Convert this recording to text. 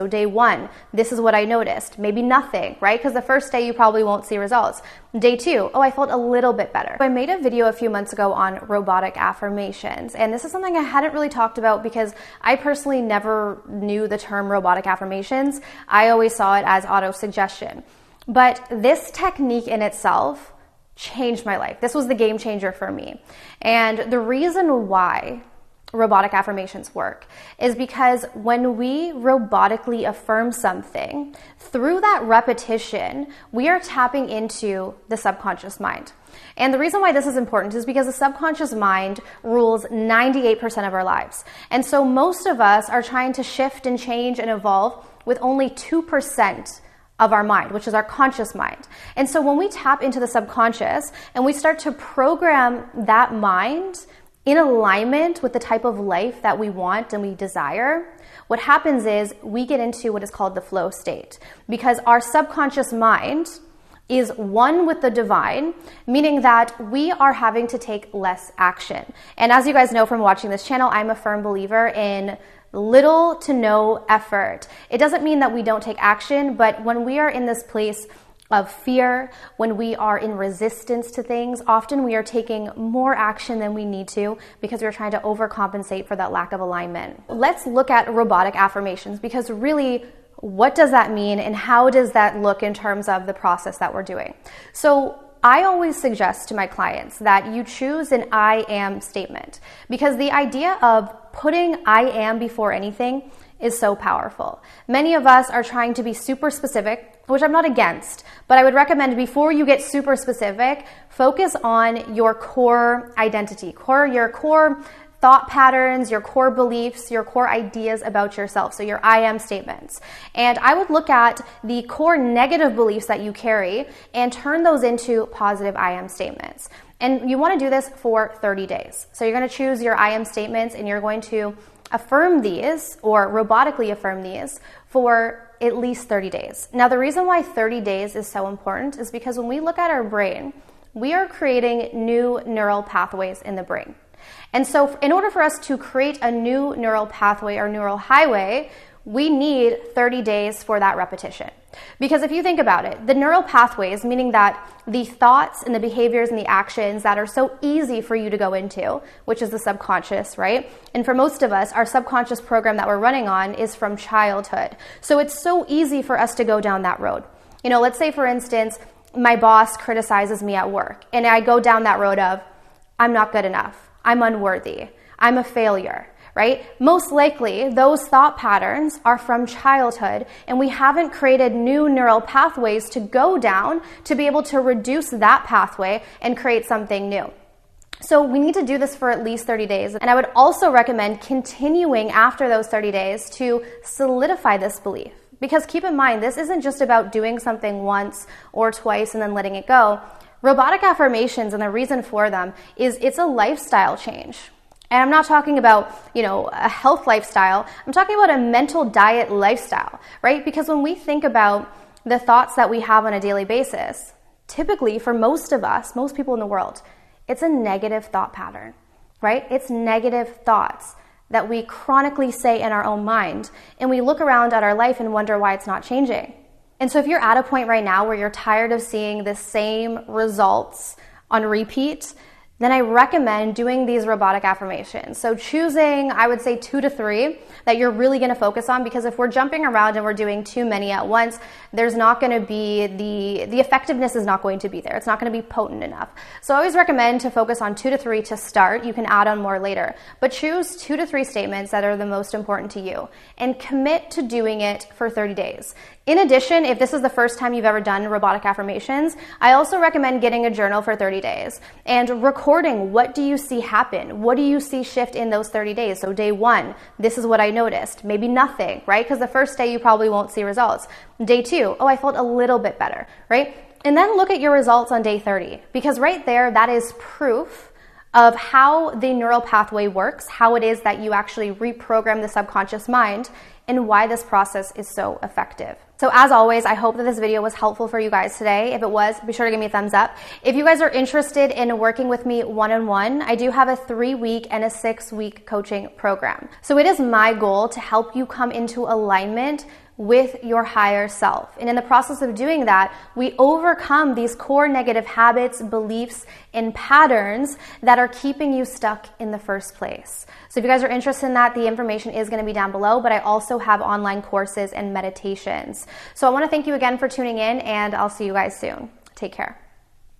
So day one, this is what I noticed. Maybe nothing, right? Because the first day you probably won't see results. Day two, oh, I felt a little bit better. I made a video a few months ago on robotic affirmations, and this is something I hadn't really talked about because I personally never knew the term robotic affirmations. I always saw it as auto-suggestion. But this technique in itself changed my life. This was the game changer for me. And the reason why robotic affirmations work is because when we robotically affirm something, through that repetition, we are tapping into the subconscious mind. And the reason why this is important is because the subconscious mind rules 98% of our lives. And so most of us are trying to shift and change and evolve with only 2% of our mind, which is our conscious mind. And so when we tap into the subconscious and we start to program that mind in alignment with the type of life that we want and we desire, what happens is we get into what is called the flow state, because our subconscious mind is one with the divine, meaning that we are having to take less action. And as you guys know from watching this channel, I'm a firm believer in little to no effort. It doesn't mean that we don't take action, but when we are in this place of fear, when we are in resistance to things, often we are taking more action than we need to because we're trying to overcompensate for that lack of alignment. Let's look at robotic affirmations, because really, what does that mean and how does that look in terms of the process that we're doing? So I always suggest to my clients that you choose an I am statement, because the idea of putting I am before anything is so powerful. Many of us are trying to be super specific, which I'm not against, but I would recommend before you get super specific, focus on your core identity, your core thought patterns, your core beliefs, your core ideas about yourself, so your I am statements. And I would look at the core negative beliefs that you carry and turn those into positive I am statements. And you want to do this for 30 days. So you're going to choose your I am statements and you're going to affirm these or robotically affirm these for at least 30 days. Now, the reason why 30 days is so important is because when we look at our brain, we are creating new neural pathways in the brain. And so in order for us to create a new neural pathway or neural highway, we need 30 days for that repetition. Because if you think about it, the neural pathways, meaning that the thoughts and the behaviors and the actions that are so easy for you to go into, which is the subconscious, right? And for most of us, our subconscious program that we're running on is from childhood. So it's so easy for us to go down that road. You know, let's say for instance, my boss criticizes me at work and I go down that road of, I'm not good enough, I'm unworthy, I'm a failure. Right? Most likely, those thought patterns are from childhood, and we haven't created new neural pathways to go down to be able to reduce that pathway and create something new. So we need to do this for at least 30 days. And I would also recommend continuing after those 30 days to solidify this belief. Because keep in mind, this isn't just about doing something once or twice and then letting it go. Robotic affirmations, and the reason for them is it's a lifestyle change. And I'm not talking about, a health lifestyle. I'm talking about a mental diet lifestyle, right? Because when we think about the thoughts that we have on a daily basis, typically for most of us, most people in the world, it's a negative thought pattern, right? It's negative thoughts that we chronically say in our own mind. And we look around at our life and wonder why it's not changing. And so if you're at a point right now where you're tired of seeing the same results on repeat, then I recommend doing these robotic affirmations. So choosing, I would say 2 to 3 that you're really going to focus on, because if we're jumping around and we're doing too many at once, there's not going to be the effectiveness is not going to be there. It's not going to be potent enough. So I always recommend to focus on 2 to 3 to start. You can add on more later, but choose 2 to 3 statements that are the most important to you and commit to doing it for 30 days. In addition, if this is the first time you've ever done robotic affirmations, I also recommend getting a journal for 30 days and recording what do you see happen? What do you see shift in those 30 days? So day 1, this is what I noticed. Maybe nothing, right? Because the first day you probably won't see results. Day 2, oh, I felt a little bit better, right? And then look at your results on day 30, because right there, that is proof of how the neural pathway works, how it is that you actually reprogram the subconscious mind, and why this process is so effective. So as always, I hope that this video was helpful for you guys today. If it was, be sure to give me a thumbs up. If you guys are interested in working with me one-on-one, I do have a 3-week and a 6-week coaching program. So it is my goal to help you come into alignment with your higher self. And in the process of doing that, we overcome these core negative habits, beliefs, and patterns that are keeping you stuck in the first place. So if you guys are interested in that, the information is going to be down below, but I also have online courses and meditations. So I want to thank you again for tuning in, and I'll see you guys soon. Take care.